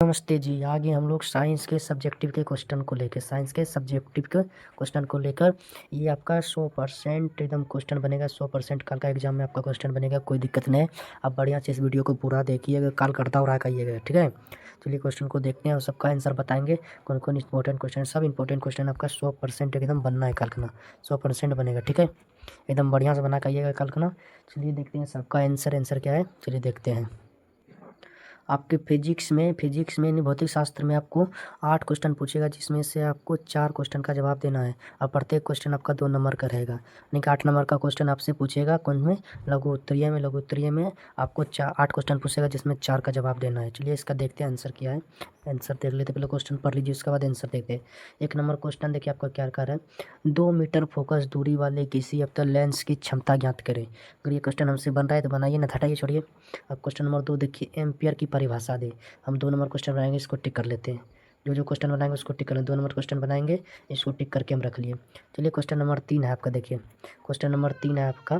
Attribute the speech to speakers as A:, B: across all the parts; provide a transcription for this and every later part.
A: नमस्ते जी। आगे हम लोग साइंस के सब्जेक्टिव के क्वेश्चन को लेकर ये आपका 100% एकदम क्वेश्चन बनेगा। 100% कल का एग्जाम में आपका क्वेश्चन बनेगा, कोई दिक्कत नहीं है। आप बढ़िया से इस वीडियो को पूरा देखिएगा, कल करता और आइएगा, ठीक है। चलिए क्वेश्चन को देखते हैं और सबका आंसर बताएंगे। कौन कौन इंपॉर्टेंट क्वेश्चन, सब इंपॉर्टेंट क्वेश्चन आपका 100% एकदम बनना है कल का ना, 100% बनेगा, ठीक है। एकदम बढ़िया से बना के आइएगा कल का ना। चलिए देखते हैं सबका आंसर क्या है, चलिए देखते हैं। आपके फिजिक्स में यानी भौतिक शास्त्र में आपको 8 क्वेश्चन पूछेगा, जिसमें से आपको 4 क्वेश्चन का जवाब देना है और प्रत्येक क्वेश्चन आपका 2 नंबर का रहेगा। यानी कि 8 नंबर का क्वेश्चन आपसे पूछेगा कौन में, लघु उत्तरीय में आपको 8 क्वेश्चन पूछेगा, जिसमें 4 का जवाब देना है। चलिए इसका देखते हैं आंसर क्या है। आंसर देख लेते, पहले क्वेश्चन पढ़ लीजिए, उसके बाद आंसर देखते हैं। 1 नंबर क्वेश्चन देखिए आपका क्या कर रहा है। 2 मीटर फोकस दूरी वाले किसी अवतल लेंस की क्षमता ज्ञात करें। अगर ये क्वेश्चन हमसे बन रहा है तो बनाइए, ना हटाइए, छोड़िए। अब क्वेश्चन नंबर 2 देखिए, एम्पियर की परिभाषा दे। हम 2 नंबर क्वेश्चन बनाएंगे, इसको टिक कर लेते हैं। जो क्वेश्चन बनाएंगे उसको टिक कर लें। 2 नंबर क्वेश्चन बनाएंगे, इसको टिक करके हम रख लिए। चलिए क्वेश्चन नंबर 3 है आपका, देखिए क्वेश्चन नंबर 3 है आपका,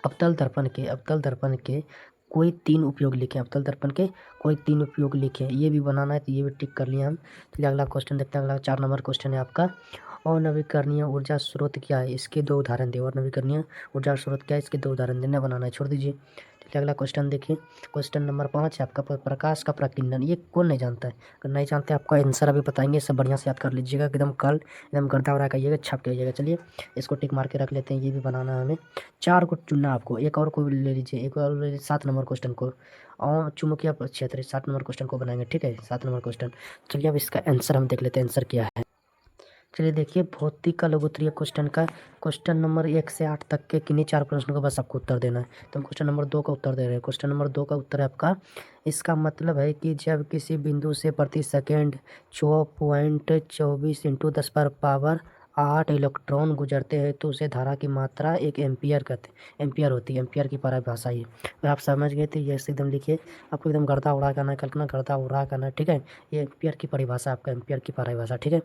A: अवतल दर्पण के कोई 3 उपयोग लिखें। अवतल दर्पण के कोई 3 उपयोग लिखें, ये भी बनाना है तो ये भी टिक कर लिए हम। चलिए अगला क्वेश्चन देखते हैं। अगला 4 नंबर क्वेश्चन है आपका, अनवीकरणीय ऊर्जा स्रोत क्या है, इसके 2 उदाहरण दे। और नवीकरणीय ऊर्जा स्रोत क्या है, इसके 2 उदाहरण देना, बनाना है, छोड़ दीजिए। चलिए अगला क्वेश्चन देखिए। क्वेश्चन नंबर 5 है आपका, प्रकाश का प्रकीर्णन, ये कौन नहीं जानता है। अगर नहीं जानते आपका आंसर अभी बताएंगे, सब बढ़िया से याद कर लीजिएगा, एकदम कल एकदम गर्दा उड़ा करिएगा, छप के आइएगा। चलिए इसको टिक मार के रख लेते हैं, ये भी बनाना है हमें। 4 को चुनना आपको, एक और को ले लीजिए, एक और ले लीजिए। 7 नंबर क्वेश्चन को, और चुंबकीय क्षेत्र 7 नंबर क्वेश्चन को बनाएंगे, ठीक है, 7 नंबर क्वेश्चन। चलिए अब इसका आंसर हम देख लेते हैं, आंसर क्या है। चलिए देखिए, भौतिक का लघुत्तरीय क्वेश्चन का क्वेश्चन नंबर 1 से 8 तक के किन्हीं 4 प्रश्नों का बस आपको उत्तर देना है। तो हम क्वेश्चन नंबर 2 का उत्तर दे रहे हैं। क्वेश्चन नंबर 2 का उत्तर है आपका, इसका मतलब है कि जब किसी बिंदु से प्रति सेकेंड 6.24 × 10⁻8 इलेक्ट्रॉन गुजरते हैं तो उसे धारा की मात्रा 1 एम्पियर होती है। एम्पियर की परिभाषा ये, अगर आप समझ गए तो ये एकदम लिखिए। आपको एकदम गर्दा उड़ा करना है, कल्पना गर्दा उड़ा करना है, ठीक है। ये एम्पियर की परिभाषा, आपका एम्पियर की परिभाषा, ठीक है।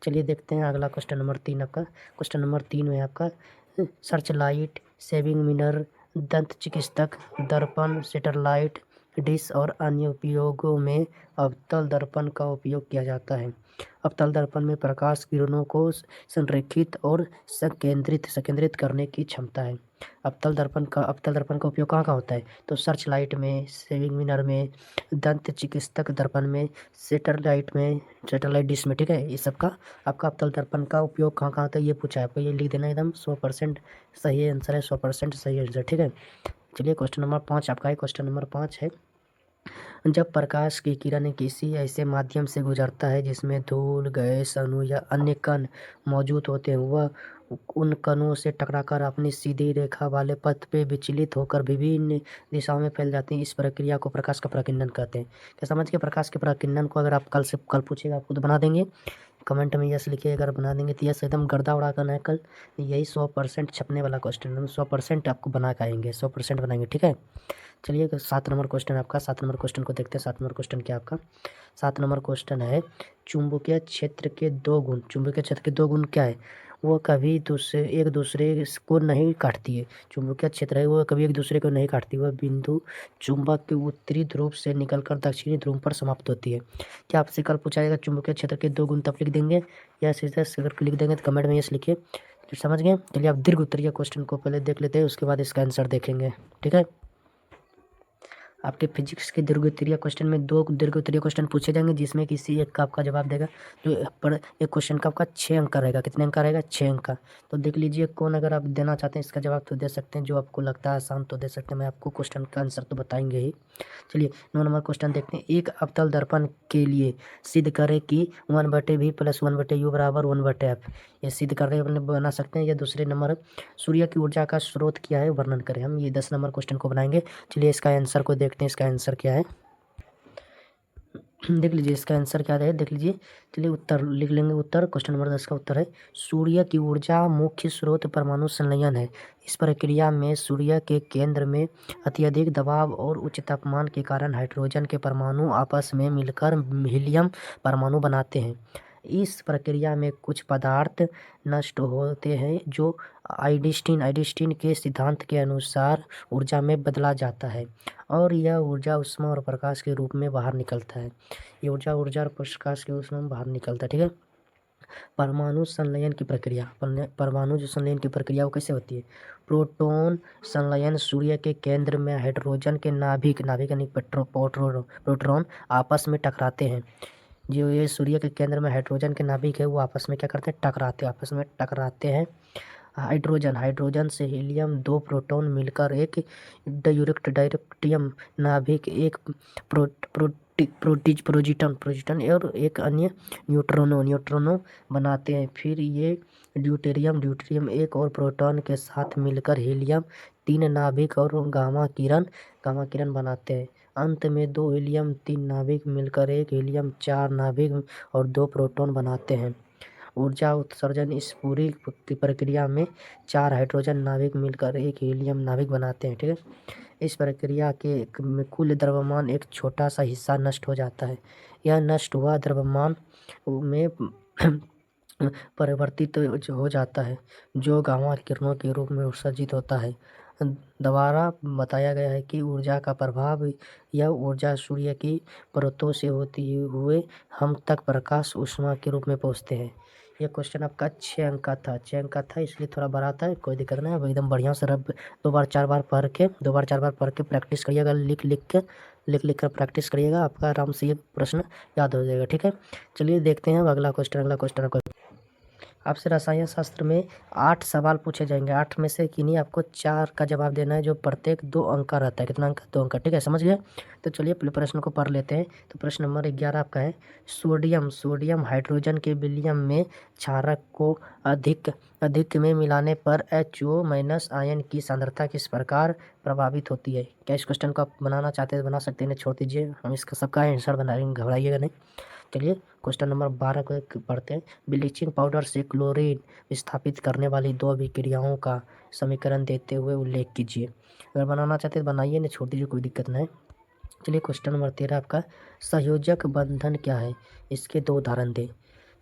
A: चलिए देखते हैं अगला क्वेश्चन नंबर 3 आपका। क्वेश्चन नंबर 3 में आपका, सर्च लाइट, सेविंग मिरर, दंत चिकित्सक, दर्पण, सेटेलाइट डिश और अन्य उपयोगों में अवतल दर्पण का उपयोग किया जाता है। अवतल दर्पण में प्रकाश किरणों को संरेखित और संकेंद्रित करने की क्षमता है। अवतल दर्पण का उपयोग कहाँ होता है, तो सर्च लाइट में, सेविंग मिरर में, दंत चिकित्सक दर्पण में, सेटेलाइट डिश में, ठीक है। ये सबका आपका अवतल दर्पण का उपयोग कहाँ होता है, ये पूछा है आपको, ये लिख देना, एकदम 100% सही आंसर है, 100% सही आंसर, ठीक है। चलिए क्वेश्चन नंबर 5 आपका है। क्वेश्चन नंबर 5 है, जब प्रकाश की किरण किसी ऐसे माध्यम से गुजरता है जिसमें धूल, गैस अणु या अन्य कण मौजूद होते हैं, वह उन कणों से टकराकर अपनी सीधी रेखा वाले पथ पे विचलित होकर विभिन्न दिशाओं में फैल जाती हैं। इस प्रक्रिया को प्रकाश का प्रकीर्णन कहते हैं। क्या समझ के, प्रकाश के प्रकीर्णन को अगर आप कल पूछेगा आपको तो बना देंगे। कमेंट में यस लिखिए, अगर बना देंगे तो यस, एकदम गर्दा उड़ा करना है कल। यही 100% छपने वाला क्वेश्चन, हम 100% आपको बना के आएंगे, 100% बनाएंगे, ठीक है। चलिए 7 नंबर क्वेश्चन आपका, 7 नंबर क्वेश्चन को देखते हैं। 7 नंबर क्वेश्चन क्या आपका, 7 नंबर क्वेश्चन है, चुंबकीय क्षेत्र के 2 गुण। चुंबकीय क्षेत्र के 2 गुण क्या है, वो कभी एक दूसरे को नहीं काटती है। चुंबकीय क्षेत्र है वो कभी एक दूसरे को नहीं काटती, वह बिंदु चुंबक के उत्तरी ध्रुव से निकलकर दक्षिणी ध्रुव पर समाप्त होती है। क्या आपसे कल पूछा जाएगा चुंबकीय क्षेत्र के 2 गुण, तब लिख देंगे यस। अगर लिख देंगे तो कमेंट में यस लिखिए, समझ गए। चलिए आप दीर्घ उत्तरीय क्वेश्चन को पहले देख लेते हैं, उसके बाद इसका आंसर देखेंगे, ठीक है। आपके फिजिक्स के दीर्घ उत्तरीय क्वेश्चन में 2 दीर्घ उत्तरीय क्वेश्चन पूछे जाएंगे, जिसमें किसी एक का आपका जवाब देगा। जो पर एक क्वेश्चन का आपका 6 अंक का रहेगा। कितने अंक का रहेगा, 6 अंक का। तो देख लीजिए कौन, अगर आप देना चाहते हैं इसका जवाब तो दे सकते हैं, जो आपको लगता है आसान तो दे सकते हैं। मैं आपको क्वेश्चन का आंसर तो बताएंगे ही। चलिए 9 नंबर क्वेश्चन देखते हैं। एक अवतल दर्पण के लिए सिद्ध करें कि 1/v + 1/u = 1/f। ये सिद्ध करने अपने बना सकते हैं। या दूसरे नंबर, सूर्य की ऊर्जा का स्रोत क्या है, वर्णन करें। हम ये 10 नंबर क्वेश्चन को बनाएंगे। चलिए इसका आंसर को देखते हैं, इसका आंसर क्या है, देख लीजिए इसका आंसर क्या है, देख लीजिए। चलिए उत्तर लिख लेंगे। उत्तर क्वेश्चन नंबर 10 का उत्तर है, सूर्य की ऊर्जा मुख्य स्रोत परमाणु संलयन है। इस प्रक्रिया में सूर्य के केंद्र में अत्यधिक दबाव और उच्च तापमान के कारण हाइड्रोजन के परमाणु आपस में मिलकर हीलियम परमाणु बनाते हैं। इस प्रक्रिया में कुछ पदार्थ नष्ट होते हैं जो आइंस्टीन के सिद्धांत के अनुसार ऊर्जा में बदला जाता है और यह ऊर्जा ऊष्मा और प्रकाश के रूप में बाहर निकलता है। ये ऊर्जा और प्रकाश के रूप में बाहर निकलता है, ठीक है। परमाणु संलयन की प्रक्रिया, परमाणु जो संलयन की प्रक्रिया वो कैसे होती है? प्रोटॉन संलयन, सूर्य के केंद्र में हाइड्रोजन के नाभिक यानी प्रोटॉन आपस में टकराते हैं। जो ये सूर्य के केंद्र में हाइड्रोजन के नाभिक है वो आपस में क्या करते हैं? आपस में टकराते हैं। हाइड्रोजन से हीलियम 2 प्रोटॉन मिलकर एक डायरेक्टियम नाभिक, एक प्रोटॉन और एक अन्य न्यूट्रॉनो बनाते हैं। फिर ये ड्यूटेरियम एक और प्रोटॉन के साथ मिलकर हीलियम 3 नाभिक और गामा किरण बनाते हैं। अंत में 2 हीलियम 3 नाभिक मिलकर एक हीलियम 4 नाभिक और 2 प्रोटॉन बनाते हैं। ऊर्जा उत्सर्जन, इस पूरी प्रक्रिया में 4 हाइड्रोजन नाभिक मिलकर एक हीलियम नाभिक बनाते हैं, ठीक है। इस प्रक्रिया के कुल द्रव्यमान एक छोटा सा हिस्सा नष्ट हो जाता है। यह नष्ट हुआ द्रव्यमान में परिवर्तित हो जाता है, जो गामा किरणों के रूप में उत्सर्जित होता है। द्वारा बताया गया है कि ऊर्जा का प्रभाव, यह ऊर्जा सूर्य की परतों से होती हुए हम तक प्रकाश ऊष्मा के रूप में पहुँचते हैं। ये क्वेश्चन आपका 6 अंक का था, 6 अंक का था, इसलिए थोड़ा बड़ा था, कोई दिक्कत नहीं। अब एकदम बढ़िया से रब 2 बार 4 बार पढ़ के प्रैक्टिस करिएगा, लिख कर प्रैक्टिस करिएगा, आपका आराम से ये प्रश्न याद हो जाएगा, ठीक है। चलिए देखते हैं अब अगला क्वेश्चन आपको आपसे रसायन शास्त्र में 8 सवाल पूछे जाएंगे। 8 में से किन्हीं आपको 4 का जवाब देना है, जो प्रत्येक 2 अंक का रहता है। कितना अंक? 2 अंक का, ठीक है, समझ गए। तो चलिए पहले प्रश्न को पढ़ लेते हैं। तो प्रश्न नंबर 11 आपका है, सोडियम हाइड्रोजन के विलयन में क्षारक को अधिक में मिलाने पर HO- आयन की सांद्रता किस प्रकार प्रभावित होती है? क्या इस क्वेश्चन को आप बनाना चाहते हैं बना सकते हैं, छोड़ दीजिए, हम इसका सबका आंसर बनाएंगे, घबराइएगा नहीं। चलिए क्वेश्चन नंबर 12 को पढ़ते हैं। ब्लीचिंग पाउडर से क्लोरीन विस्थापित करने वाली 2 अभिक्रियाओं का समीकरण देते हुए उल्लेख कीजिए। अगर बनाना चाहते हैं बनाइए, नहीं छोड़ दीजिए, कोई दिक्कत नहीं। चलिए क्वेश्चन नंबर 13 आपका, संयोजक बंधन क्या है? इसके 2 उदाहरण दें।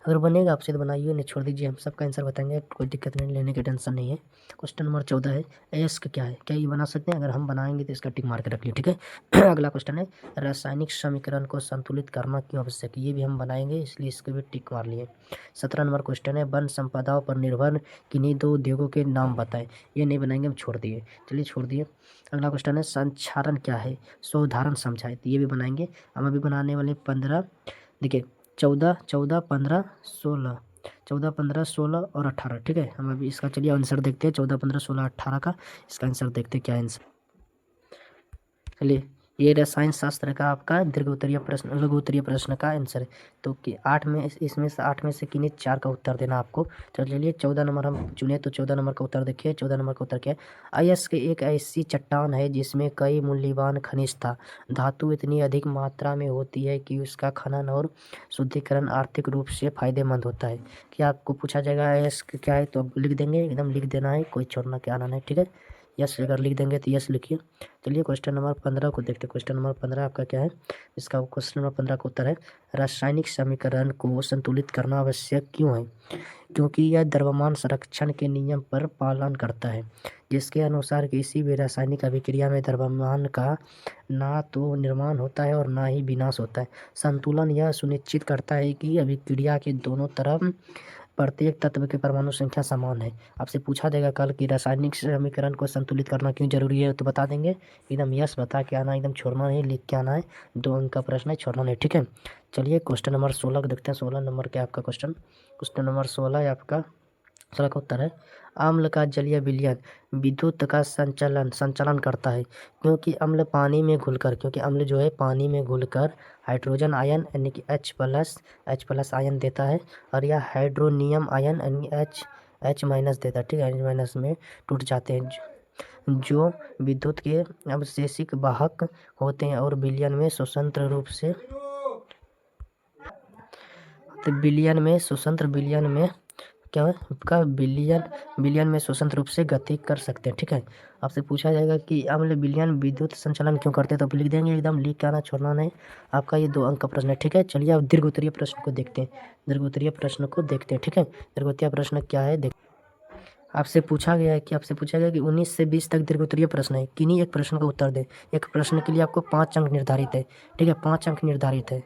A: अगर बनेगा आपसे तो बनाइए, नहीं छोड़ दीजिए, हम सबका आंसर बताएंगे, कोई दिक्कत नहीं, लेने की टेंशन नहीं है। क्वेश्चन नंबर 14 है, अयस्क क्या है? क्या ये बना सकते हैं? अगर हम बनाएंगे तो इसका टिक मार के रख लिया, ठीक है। अगला क्वेश्चन है, रासायनिक समीकरण को संतुलित करना क्यों आवश्यक है? ये भी हम बनाएंगे, इसलिए इसको भी टिक मार लिए। 17 नंबर क्वेश्चन है, वन संपदाओं पर निर्भर किन्हीं 2 उद्योगों के नाम बताएं। ये नहीं बनाएंगे, हम छोड़ दिए, चलिए छोड़ दिए। अगला क्वेश्चन है, संक्षारण क्या है? सो उदाहरण समझाए, तो ये भी बनाएंगे। हम अभी बनाने वाले 15, देखिए 14, 15, 16, 14, 15, 16 और 18, ठीक है। हम अभी इसका चलिए आंसर देखते हैं, 14, 15, 16, 18 का इसका आंसर देखते हैं क्या आंसर। चलिए ये रसायन शास्त्र का आपका लघु उत्तरीय प्रश्न का आंसर है। तो कि 8 में इसमें से 8 में से किन्हीं 4 का उत्तर देना आपको। तो चलिए 14 नंबर हम चुने, तो 14 नंबर का उत्तर देखिए। 14 नंबर का उत्तर क्या है? अयस्क एक ऐसी चट्टान है जिसमें कई मूल्यवान खनिज था। धातु इतनी अधिक मात्रा में होती है कि उसका खनन और शुद्धिकरण आर्थिक रूप से फायदेमंद होता है। क्या आपको पूछा जाएगा अयस्क क्या है, तो लिख देंगे, एकदम लिख देना है, कोई छोड़ना क्या आना नहीं, ठीक है। यस अगर लिख देंगे तो यस लिखिए। चलिए क्वेश्चन नंबर 15 को देखते हैं। क्वेश्चन नंबर 15 आपका क्या है? इसका क्वेश्चन नंबर 15 का उत्तर है, रासायनिक समीकरण को संतुलित करना आवश्यक क्यों है? क्योंकि यह द्रव्यमान संरक्षण के नियम पर पालन करता है, जिसके अनुसार किसी भी रासायनिक अभिक्रिया में द्रव्यमान का ना तो निर्माण होता है और ना ही विनाश होता है। संतुलन यह सुनिश्चित करता है कि अभिक्रिया के दोनों तरफ प्रत्येक तत्व की परमाणु संख्या समान है। आपसे पूछा जाएगा कल कि रासायनिक समीकरण को संतुलित करना क्यों जरूरी है, तो बता देंगे, एकदम यस बता के आना, एकदम छोड़ना नहीं, लिख के आना है। 2 अंक का प्रश्न है, छोड़ना नहीं, ठीक है। चलिए क्वेश्चन नंबर 16 को देखते हैं। 16 नंबर क्या आपका क्वेश्चन नंबर 16 है आपका। 16 का उत्तर है, अम्ल का जलीय विलयन विद्युत का संचालन करता है, क्योंकि अम्ल जो है पानी में घुलकर हाइड्रोजन आयन यानी कि H+ आयन देता है, और यह हाइड्रोनियम आयन यानी H- देता है, ठीक है। H- में टूट जाते हैं, जो विद्युत के अवशेषिक वाहक होते हैं और विलयन में स्वतंत्र रूप से विलयन में क्या है आपका विलयन में स्वतंत्र रूप से गति कर सकते हैं, ठीक है। आपसे पूछा जाएगा कि अम्ल विलयन विद्युत संचालन क्यों करते हैं, तो आप लिख देंगे, एकदम लिख के आना, छोड़ना नहीं। आपका ये 2 अंक का प्रश्न है, ठीक है। चलिए अब दीर्घ उत्तरीय प्रश्न को देखते हैं। ठीक है, दीर्घ उत्तरीय प्रश्न क्या है देख आपसे पूछा गया कि 19 से 20 तक दीर्घोत्तरीय प्रश्न है, किन्हीं एक प्रश्न का उत्तर दे। एक प्रश्न के लिए आपको 5 अंक निर्धारित है, ठीक है, 5 अंक निर्धारित है।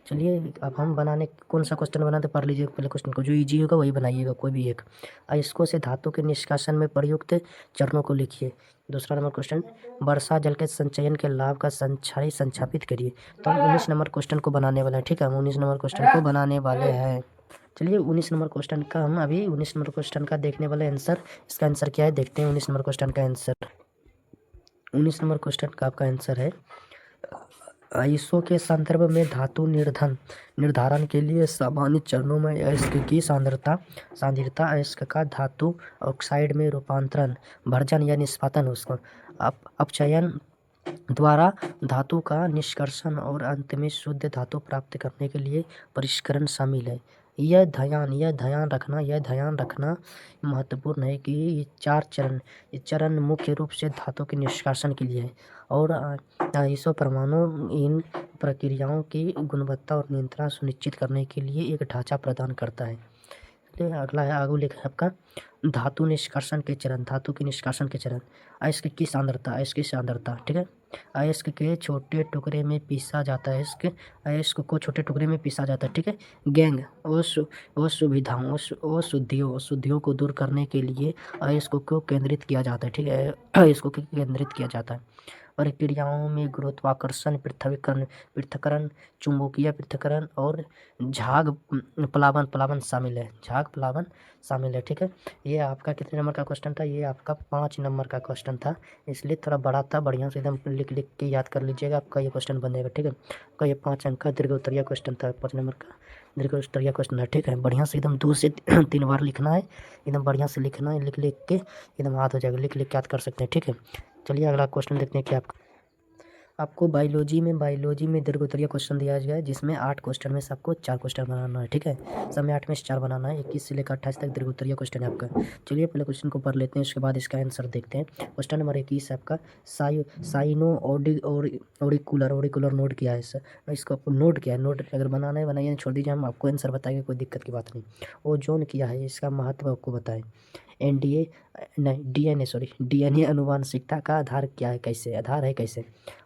A: चलिए अब हम कौन सा क्वेश्चन बनाते पढ़ लीजिए पहले क्वेश्चन को, जो इजी होगा वही बनाइएगा, कोई भी एक। अयस्कों से धातु के निष्कासन में प्रयुक्त चरणों को लिखिए। दूसरा नंबर क्वेश्चन, वर्षा जल के संचयन के लाभ का संक्षापित करिए। तो हम 19 नंबर क्वेश्चन को बनाने वाले हैं, ठीक है, हम 19 नंबर क्वेश्चन को बनाने वाले हैं। चलिए 19 नंबर क्वेश्चन का हम अभी 19 नंबर क्वेश्चन का देखने वाले आंसर। इसका आंसर क्या है देखते हैं। 19 नंबर क्वेश्चन का आंसर, 19 नंबर क्वेश्चन का आपका आंसर है, आइसो के संदर्भ में धातु निर्धारण के लिए सामान्य चरणों में अयस्क की सांद्रता अयस्क का धातु ऑक्साइड में रूपांतरण, भर्जन या निष्पादन, उसका अपचयन द्वारा धातु का निष्कर्षण और अंत में शुद्ध धातु प्राप्त करने के लिए परिष्करण शामिल है। यह ध्यान रखना महत्वपूर्ण है कि ये चरण मुख्य रूप से धातु के निष्कासन के लिए है और आइसो परमाणु इन प्रक्रियाओं की गुणवत्ता और नियंत्रण सुनिश्चित करने के लिए एक ढांचा प्रदान करता है। अगला है, आगे लिखा है आपका धातु के निष्कासन के चरण। अयस्क की सांद्रता, ठीक है, अयस्क के छोटे टुकड़े में पीसा जाता है, अयस्क को छोटे टुकड़े में पीसा जाता है, ठीक है। गैंग अशुद्धियों को दूर करने के लिए अयस्क को केंद्रित किया जाता है, ठीक है, अयस्क को केंद्रित किया जाता है। प्रक्रियाओं में गुरुत्वाकर्षण पृथक्करण, चुंबकीय पृथक्करण और झाग प्लावन शामिल है, ठीक है। ये आपका कितने नंबर का क्वेश्चन था? ये आपका 5 नंबर का क्वेश्चन था, इसलिए थोड़ा बड़ा था, बढ़िया से एकदम लिख के याद कर लीजिएगा, आपका ये क्वेश्चन बनेगा, ठीक है। आपका ये 5 अंक का दीर्घोत्तरीय क्वेश्चन था, 5 नंबर का दीर्घोत्तरीय क्वेश्चन है, ठीक है। बढ़िया से एकदम 2 से 3 बार लिखना है, एकदम बढ़िया से लिखना है, लिख के एकदम याद हो जाएगा, लिख के याद कर सकते हैं, ठीक है। चलिए अगला क्वेश्चन देखते हैं कि आपको बायोलॉजी में दीर्घोत्तरीय क्वेश्चन दिया गया है, जिसमें 8 क्वेश्चन में से आपको 4 क्वेश्चन बनाना है, ठीक है। सब में 8 में से 4 बनाना है, 21 से लेकर 28 तक दीर्घोत्तरीय क्वेश्चन है आपका। चलिए पहले क्वेश्चन को पढ़ लेते हैं, उसके बाद इसका आंसर देखते हैं। क्वेश्चन नंबर 21 है आपका, साइनो ऑडिकुलर नोड क्या है सर? इसको नोड क्या है? नोड अगर बनाना है बनाइए, छोड़ दीजिए, हम आपको आंसर बताएंगे, कोई दिक्कत की बात नहीं। ओजोन क्या है, इसका महत्व आपको बताएं। डीएनए आनुवांशिकता का आधार है कैसे?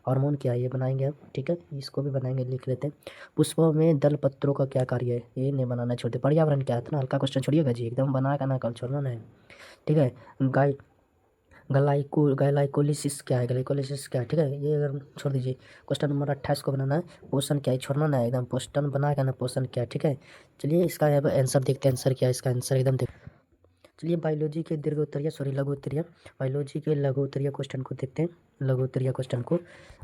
A: हार्मोन क्या है, ये बनाएंगे अब, ठीक है, इसको भी बनाएंगे, लिख लेते हैं। पुष्पों में दल पत्रों का क्या कार्य है? ये नहीं बनाना, छोड़ते। पर्यावरण क्या है? इतना हल्का क्वेश्चन छोड़िएगा जी, एकदम बना का ना कल छोड़ना नहीं, ठीक है। ग्लाइकोलिसिस क्या है? ठीक है, ये अगर छोड़ दीजिए। क्वेश्चन नंबर 28 को बनाना है, पोषण क्या है? छोड़ना ना, एकदम पोषण बना के ना, पोषण क्या है, ठीक है। चलिए इसका आंसर देखते हैं, आंसर क्या है इसका, आंसर एकदम चलिए बायोलॉजी के लघुत्तरीय क्वेश्चन को देखते हैं। लघुत्तरीय क्वेश्चन को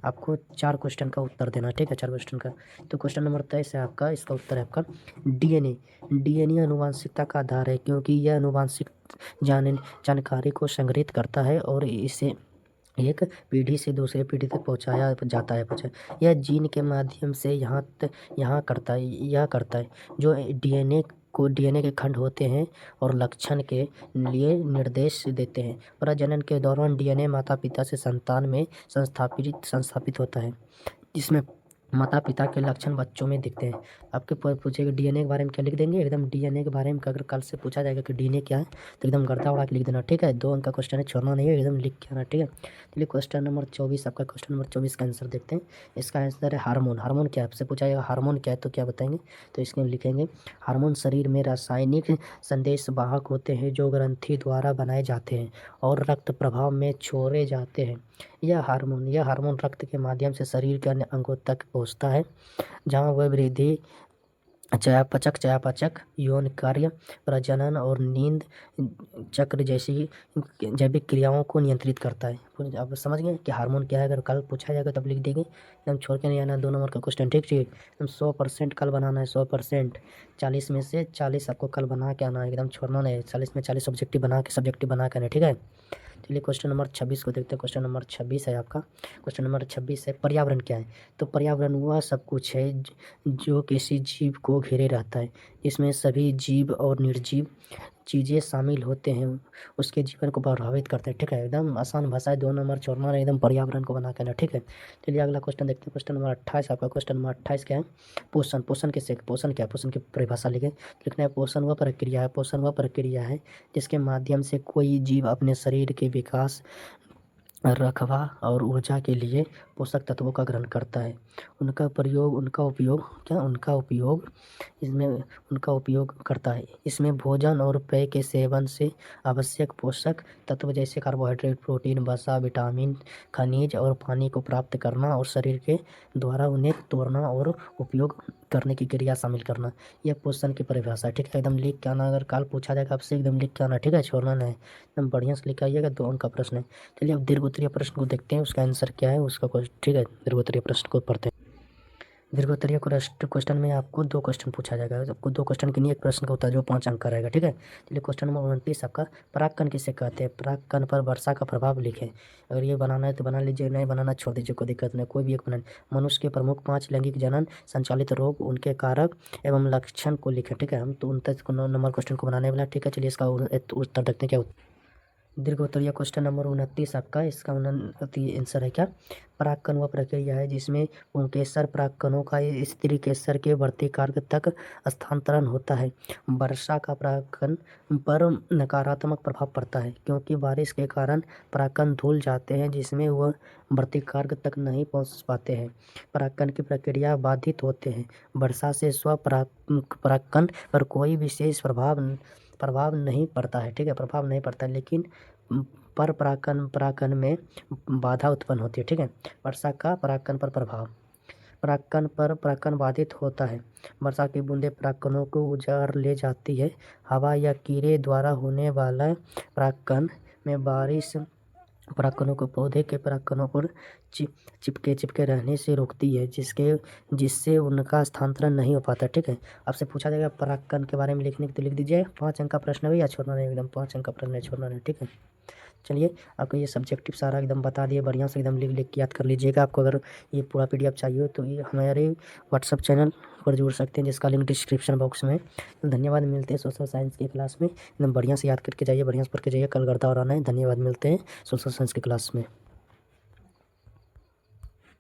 A: आपको 4 क्वेश्चन का उत्तर देना, ठीक है, 4 क्वेश्चन का। तो क्वेश्चन नंबर 23 है आपका, इसका उत्तर है आपका डीएनए आनुवांशिकता का आधार है, क्योंकि यह आनुवांशिक जानकारी को संग्रहित करता है और इसे एक पीढ़ी से दूसरे पीढ़ी तक पहुंचाया जाता है। यह जीन के माध्यम से यह करता है जो डीएनए के खंड होते हैं और लक्षण के लिए निर्देश देते हैं। प्रजनन के दौरान डीएनए माता पिता से संतान में संस्थापित होता है, जिसमें माता पिता के लक्षण बच्चों में दिखते हैं। आपके पूछेगा डीएनए के बारे में क्या, लिख देंगे एकदम। डीएनए के बारे में अगर कल से पूछा जाएगा कि डीएनए क्या है, तो एकदम गर्दा उड़ा के लिख देना, ठीक है। 2 अंक का क्वेश्चन है, छोड़ना नहीं है, एकदम लिख के आना, ठीक है। चलिए क्वेश्चन नंबर 24 आपका, क्वेश्चन नंबर 24 का आंसर देखते हैं। इसका आंसर है हार्मोन क्या है? आपसे पूछा जाएगा हार्मोन क्या है, तो क्या बताएंगे? तो इसमें लिखेंगे हार्मोन शरीर में रासायनिक संदेश वाहक होते हैं, जो ग्रंथि द्वारा बनाए जाते हैं और रक्त प्रवाह में छोड़े जाते हैं। यह हार्मोन रक्त के माध्यम से शरीर के अन्य अंगों तक पहुंचता है, जहां वह वृद्धि, चयापचय, यौन कार्य, प्रजनन और नींद चक्र जैसी जैविक क्रियाओं को नियंत्रित करता है। आप समझ गए कि हार्मोन क्या है? अगर कल पूछा जाएगा तब लिख देंगे, एकदम छोड़ के नहीं आना। 2 नंबर का क्वेश्चन, ठीक है, एकदम 100% कल बनाना है, 100%। 40 में से 40 आपको कल बना के आना है, एकदम छोड़ना नहीं। 40 में 40 सब्जेक्टिव बना के आना, ठीक है। चलिए क्वेश्चन नंबर 26 को देखते हैं। क्वेश्चन नंबर 26 है आपका, क्वेश्चन नंबर 26 है, पर्यावरण क्या है? तो पर्यावरण वह सब कुछ है जो किसी जीव को घेरे रहता है, इसमें सभी जीव और निर्जीव चीज़ें शामिल होते हैं उसके जीवन को प्रभावित करते हैं। ठीक है, एकदम आसान भाषा है। 2 नंबर छोड़ना नहीं, एकदम पर्यावरण को बना के ना। ठीक है, चलिए अगला क्वेश्चन देखते हैं। क्वेश्चन नंबर 28 आपका। क्वेश्चन नंबर 28 क्या है? पोषण। पोषण किससे, पोषण क्या है? पोषण की परिभाषा लिखें। लिखना है पोषण वह प्रक्रिया है, पोषण वह प्रक्रिया है जिसके माध्यम से कोई जीव अपने शरीर के विकास, रखरखाव और ऊर्जा के लिए पोषक तत्वों का ग्रहण करता है। उनका उपयोग करता है। इसमें भोजन और पेय के सेवन से आवश्यक पोषक तत्व जैसे कार्बोहाइड्रेट, प्रोटीन, वसा, विटामिन, खनिज और पानी को प्राप्त करना और शरीर के द्वारा उन्हें तोड़ना और उपयोग करने की क्रिया शामिल करना, यह पोषण की परिभाषा है। ठीक है, एकदम लिख के आना। अगर कल पूछा जाएगा आपसे, एकदम लिख के आना। ठीक है, छोड़ना नहीं, एकदम बढ़िया से लिख आइएगा। 2 अंक का प्रश्न है। चलिए अब दीर्घोत्तरीय प्रश्न को देखते हैं, उसका आंसर क्या है उसका क्वेश्चन। ठीक है, दीर्घोत्तरीय प्रश्न को पढ़ते हैं। दीर्घोत्तरीय क्वेश्चन में आपको 2 क्वेश्चन पूछा जाएगा। आपको 2 क्वेश्चन के लिए 1 प्रश्न का उत्तर जो 5 अंक का रहेगा। ठीक है, चलिए क्वेश्चन नंबर 29 आपका। परागकण किसे कहते हैं? परागकण पर वर्षा का प्रभाव लिखें। अगर ये बनाना है तो बना लीजिए, नहीं बनाना छोड़ दीजिए, कोई दिक्कत नहीं, कोई भी एक बनाए। मनुष्य के प्रमुख 5 लैंगिक जनन संचालित रोग, उनके कारक एवं लक्षण को लिखें। ठीक है, हम तो 29 नंबर क्वेश्चन को बनाने वाला है। ठीक है, चलिए इसका उत्तर देखते हैं क्या उत्तर। दीर्घोत्तरीय क्वेश्चन नंबर 29 आपका। इसका आंसर है क्या? परागकण वह प्रक्रिया है जिसमें पुंकेसर परागकणों का स्त्री केसर के वर्तिकार्क तक स्थानांतरण होता है। वर्षा का परागकण पर नकारात्मक प्रभाव पड़ता है क्योंकि बारिश के कारण परागकण धुल जाते हैं जिसमें वह वर्तिकार्क तक नहीं पहुंच पाते हैं। परागकण की प्रक्रिया बाधित होते हैं। वर्षा से परागकण पर कोई विशेष प्रभाव नहीं पड़ता है। ठीक है, प्रभाव नहीं पड़ता है, लेकिन पर परागकण में बाधा उत्पन्न होती है। ठीक है, वर्षा का परागकण पर प्रभाव। परागकण बाधित होता है। वर्षा की बूंदें परागकणों को उजाड़ ले जाती है। हवा या कीड़े द्वारा होने वाला परागकण में बारिश परागकणों को पौधे के परागकणों पर चिपके रहने से रोकती है, जिससे उनका स्थानांतरण नहीं हो पाता। ठीक है, आपसे पूछा जाएगा परागकण के बारे में लिखने के तो लिख दीजिए। 5 अंक का प्रश्न है, या छोड़ना नहीं, एकदम 5 अंक का प्रश्न है, छोड़ना नहीं। ठीक है, चलिए आपको ये सब्जेक्टिव सारा एकदम बता दिए, बढ़िया से एकदम लिख के याद कर लीजिएगा। आपको अगर ये पूरा PDF चाहिए तो ये हमारे व्हाट्सअप चैनल पर जुड़ सकते हैं, जिसका लिंक डिस्क्रिप्शन बॉक्स में। धन्यवाद, मिलते हैं सोशल साइंस की क्लास में। एकदम बढ़िया से याद करके जाइए, बढ़िया से पढ़ के जाइए, कल गर्दा और आना है। धन्यवाद, मिलते हैं सोशल साइंस की क्लास में।